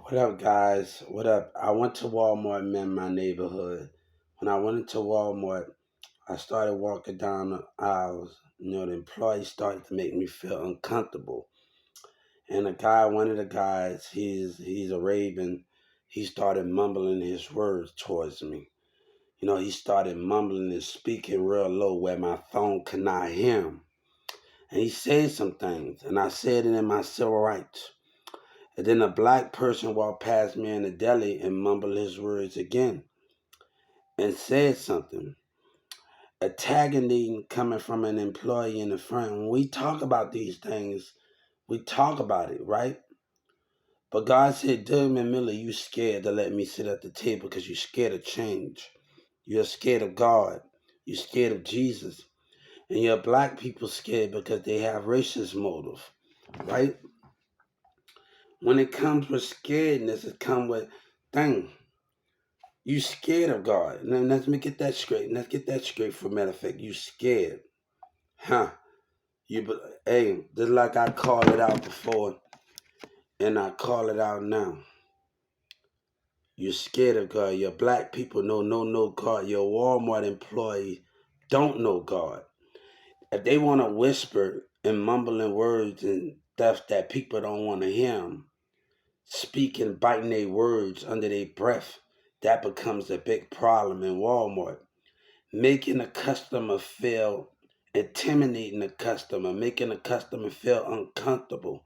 What up, guys? What up? I went to Walmart in my neighborhood. When I went into Walmart, I started walking down the aisles. The employees started to make me feel uncomfortable. And one of the guys, he's a Raven. He started mumbling his words towards me. He started mumbling and speaking real low where my phone could not hear him. And he said some things, and I said it in my civil rights. And then a black person walked past me in the deli and mumbled his words again and said something. A tagging coming from an employee in the front. When we talk about these things, we talk about it, right? But God said, Doug Miller, you scared to let me sit at the table because you're scared of change. You're scared of God. You're scared of Jesus. And your black people scared because they have racist motive, right? When it comes with scaredness, it comes with thing. You scared of God. Now let me get that straight. Let's get that straight for matter of fact. You scared. Huh. Hey, just like I called it out before, and I call it out now. You're scared of God. Your black people know God. Your Walmart employees don't know God. If they want to whisper and mumbling words and stuff that people don't want to hear them, speaking, biting their words under their breath, that becomes a big problem in Walmart. Making a customer feel intimidating the customer, making the customer feel uncomfortable,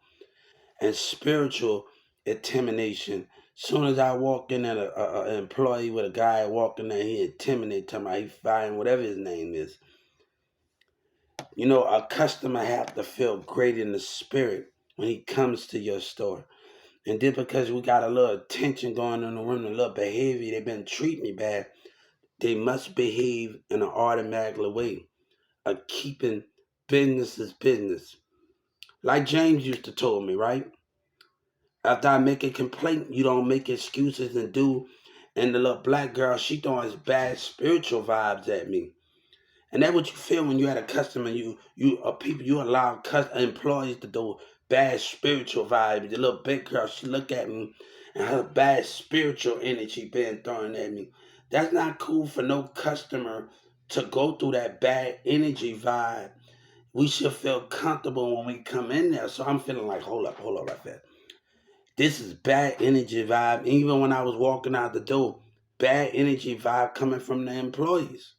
and spiritual intimidation. Soon as I walk in at an employee with a guy walking there, he intimidate him. He find whatever his name is. A customer have to feel great in the spirit when he comes to your store. And then because we got a little tension going on in the room, a little behavior, they've been treating me bad, they must behave in an automatic way of keeping business is business. Like James used to told me, right? After I make a complaint, you don't make excuses and do. And the little black girl, she throwing bad spiritual vibes at me. And that's what you feel when you had a customer, you allow employees to do bad spiritual vibes. The little big girl, she look at me and her bad spiritual energy being thrown at me. That's not cool for no customer to go through that bad energy vibe. We should feel comfortable when we come in there. So I'm feeling like, hold up right there. This is bad energy vibe. Even when I was walking out the door, bad energy vibe coming from the employees.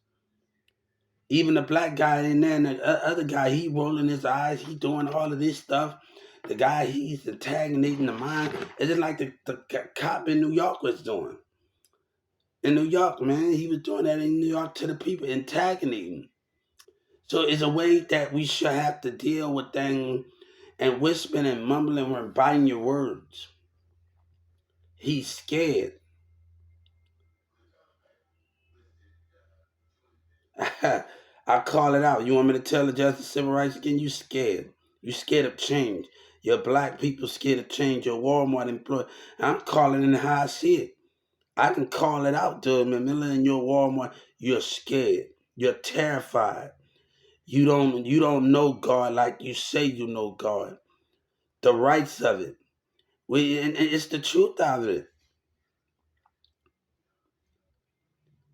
Even the black guy in there and the other guy, he rolling his eyes, he doing all of this stuff. The guy, he's antagonizing the mind. It's just like the cop in New York was doing. In New York, man, he was doing that in New York to the people, antagonizing. So it's a way that we should have to deal with things and whispering and mumbling when biting your words. He's scared. I call it out. You want me to tell the justice civil rights again? You scared. You scared of change. Your black people scared of change. Your Walmart employee. I'm calling it how I see it. I can call it out, dude. Miller in your Walmart. You're scared. You're terrified. You don't know God like you say you know God. The rights of it. And it's the truth of it.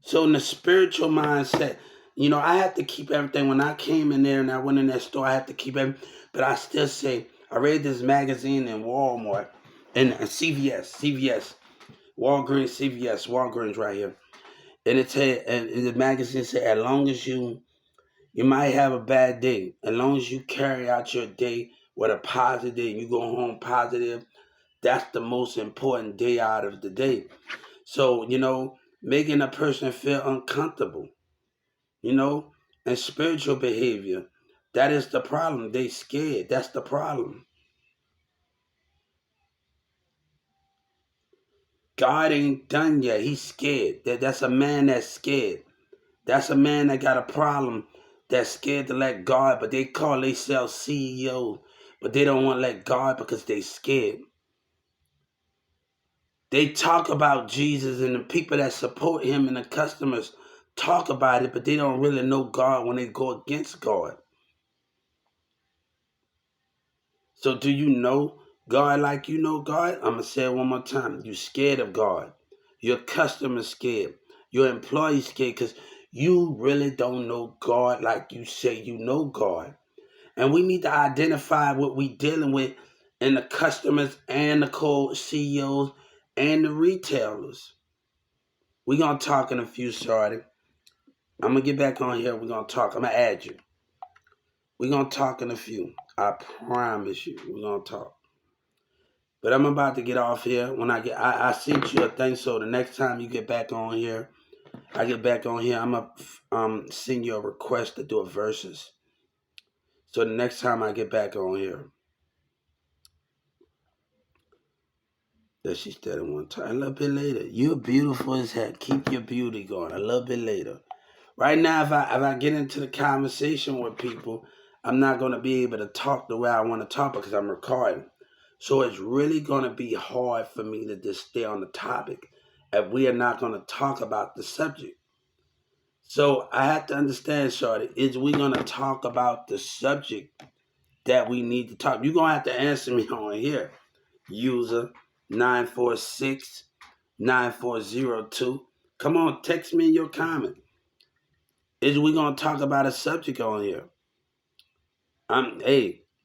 So in the spiritual mindset, I have to keep everything. When I came in there and I went in that store, I have to keep everything. But I still say, I read this magazine in Walmart and CVS, Walgreens, CVS, Walgreens right here. And it said, and the magazine said, as long as you might have a bad day, as long as you carry out your day with a positive, you go home positive, that's the most important day out of the day. So, making a person feel uncomfortable, you know, and spiritual behavior. That is the problem. They scared. That's the problem. God ain't done yet. He's scared. That's a man that's scared. That's a man that got a problem that's scared to let God, but they call themselves CEO, but they don't want to let God because they scared. They talk about Jesus and the people that support him and the customers talk about it, but they don't really know God when they go against God. So do you know God like you know God? I'm going to say it one more time. You scared of God. Your customer scared. Your employee scared because you really don't know God like you say you know God. And we need to identify what we dealing with in the customers and the CEOs and the retailers. We're going to talk in a few, Shorty. I'm going to get back on here. We're going to talk. I'm going to add you. We're going to talk in a few. I promise you. We're going to talk. But I'm about to get off here. When I sent you a thing, so the next time you get back on here, I'm going to send you a request to do a versus. So the next time I get back on here, that she said one time. A little bit later. You're beautiful as heck. Keep your beauty going. A little bit later. Right now, if I get into the conversation with people, I'm not going to be able to talk the way I want to talk because I'm recording. So it's really going to be hard for me to just stay on the topic if we are not going to talk about the subject. So I have to understand, Shorty, is we going to talk about the subject that we need to talk? You're going to have to answer me on here. User 946 9402. Come on, text me in your comment. Is we gonna talk about a subject on here?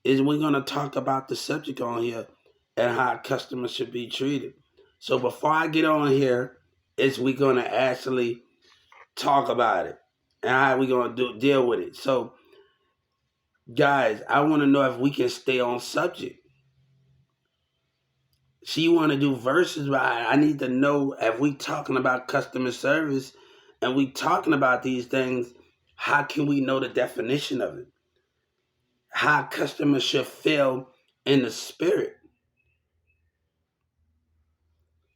Is we gonna talk about the subject on here and how customers should be treated? So before I get on here, is we gonna actually talk about it and how we gonna deal with it? So guys, I want to know if we can stay on subject. She want to do verses, but I need to know if we talking about customer service and we talking about these things, how can we know the definition of it? How customers should feel in the spirit.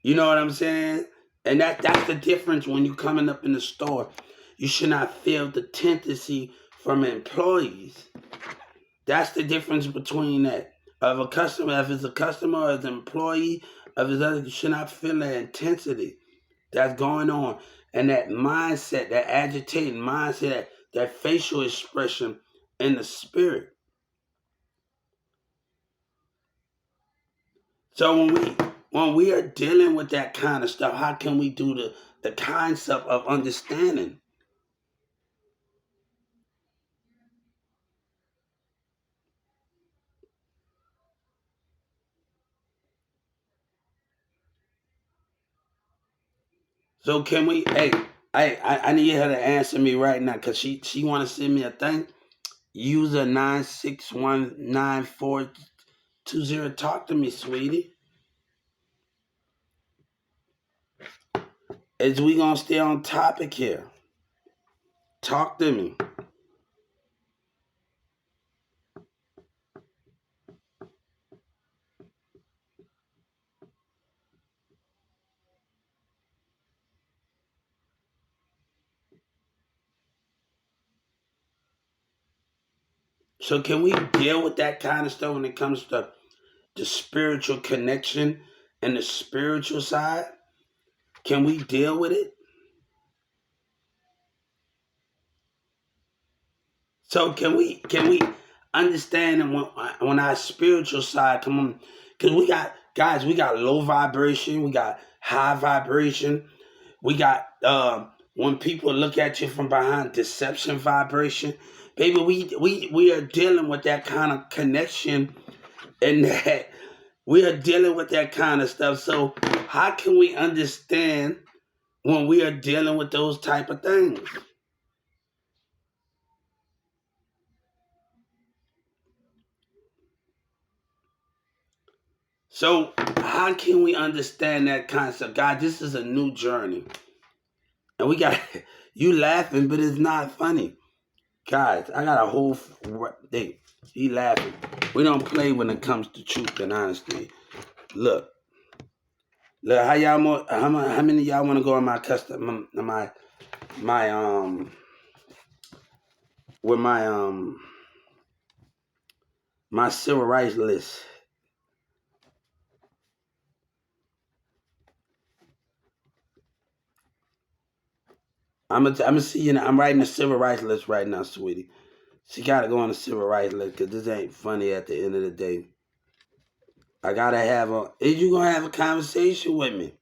You know what I'm saying? And that's the difference when you coming up in the store. You should not feel the tendency from employees. That's the difference between that. Of a customer, if it's a customer or an employee, of his other, you should not feel the intensity that's going on. And that mindset, that agitating mindset, that facial expression in the spirit. So when we are dealing with that kind of stuff, how can we do the concept of understanding? So can we? Hey, I need her to answer me right now because she want to send me a thing. User 9619420. Talk to me, sweetie. Is we gonna stay on topic here? Talk to me. So can we deal with that kind of stuff when it comes to the spiritual connection and the spiritual side? Can we deal with it? So can we understand when our spiritual side come on? Because we got low vibration, we got high vibration, we got when people look at you from behind, deception vibration. Baby, we are dealing with that kind of connection and that we are dealing with that kind of stuff. So how can we understand when we are dealing with those type of things? So how can we understand that concept? God, this is a new journey. And we got you laughing, but it's not funny. Guys, I got a whole hey, he laughing. We don't play when it comes to truth and honesty. Look, how y'all how many of y'all want to go on my custom my with my civil rights list? I'm gonna see you. I'm writing a civil rights list right now, sweetie. She gotta go on the civil rights list because this ain't funny at the end of the day. I gotta have a. Is you gonna have a conversation with me?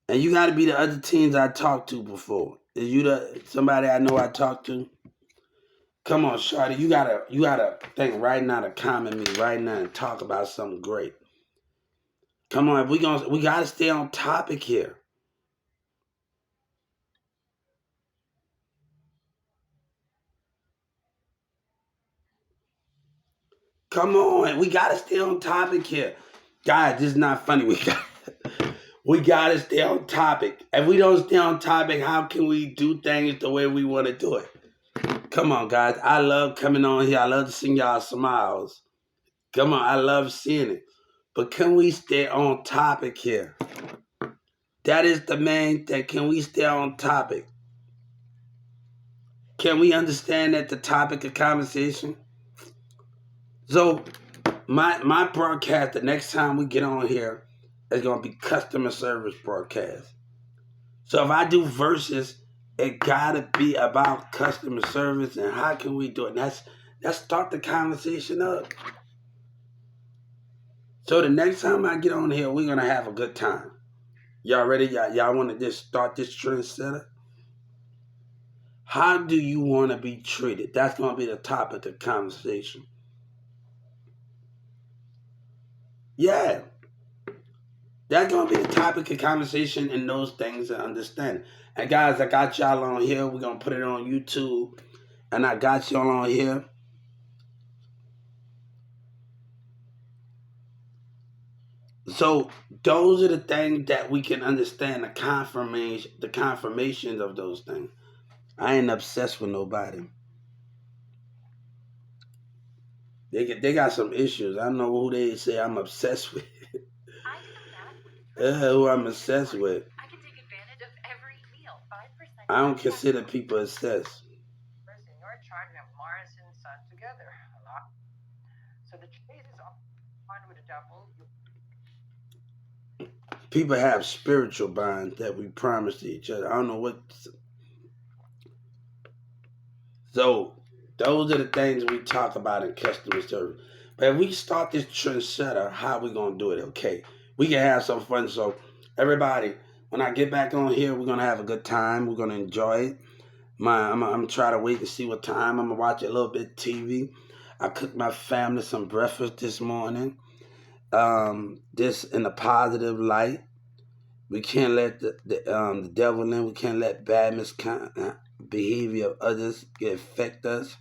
And you gotta be the other teens I talked to before. Is you the somebody I know I talked to? Come on, Shawty, you gotta think right now to comment me right now and talk about something great. Come on, we gotta stay on topic here. Come on, we gotta stay on topic here. Guys, this is not funny. We gotta stay on topic. If we don't stay on topic, how can we do things the way we want to do it? Come on, guys. I love coming on here. I love to see y'all smiles. Come on, I love seeing it. But can we stay on topic here? That is the main thing. Can we stay on topic? Can we understand that the topic of conversation? So my broadcast, the next time we get on here, is gonna be customer service broadcast. So if I do verses, it gotta be about customer service and how can we do it? And let's start the conversation up. So the next time I get on here, we're gonna have a good time. Y'all ready? Y'all want to just start this trendsetter? How do you want to be treated? That's gonna be the topic of conversation. Yeah, that's gonna be the topic of conversation and those things and understand. And guys, I got y'all on here. We're gonna put it on YouTube, and I got y'all on here. So those are the things that we can understand the confirmations of those things. I ain't obsessed with nobody. They got some issues. I don't know who they say I'm obsessed with. Who I'm obsessed with. I don't consider people obsessed. People have spiritual bonds that we promise to each other. I don't know what. So those are the things we talk about in customer service. But if we start this trendsetter, how we gonna do it? Okay, we can have some fun. So everybody, when I get back on here, we're gonna have a good time. We're gonna enjoy it. I'm gonna try to wait to see what time. I'm gonna watch a little bit of TV. I cooked my family some breakfast this morning. This in a positive light. We can't let the devil in. We can't let bad behavior of others affect us.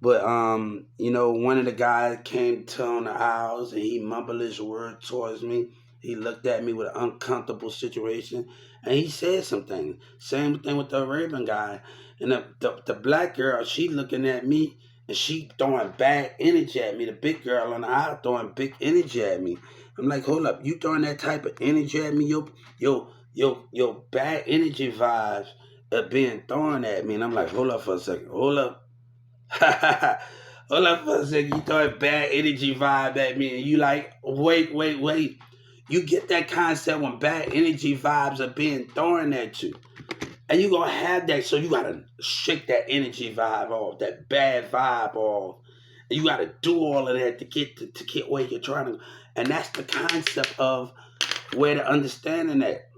But one of the guys came to the aisles and he mumbled his word towards me. He looked at me with an uncomfortable situation and he said something. Same thing with the Arabian guy. And the black girl, she looking at me and she throwing bad energy at me. The big girl on the aisle throwing big energy at me. I'm like, hold up, you throwing that type of energy at me? Your bad energy vibes are being thrown at me. And I'm like, hold up for a second. Hold up. Hold up for a second. You throw a bad energy vibe at me, and you like, wait. You get that concept when bad energy vibes are being thrown at you, and you gonna have that. So you gotta shake that energy vibe off, that bad vibe off, and you gotta do all of that to get where you're trying to. And that's the concept of where the understanding at.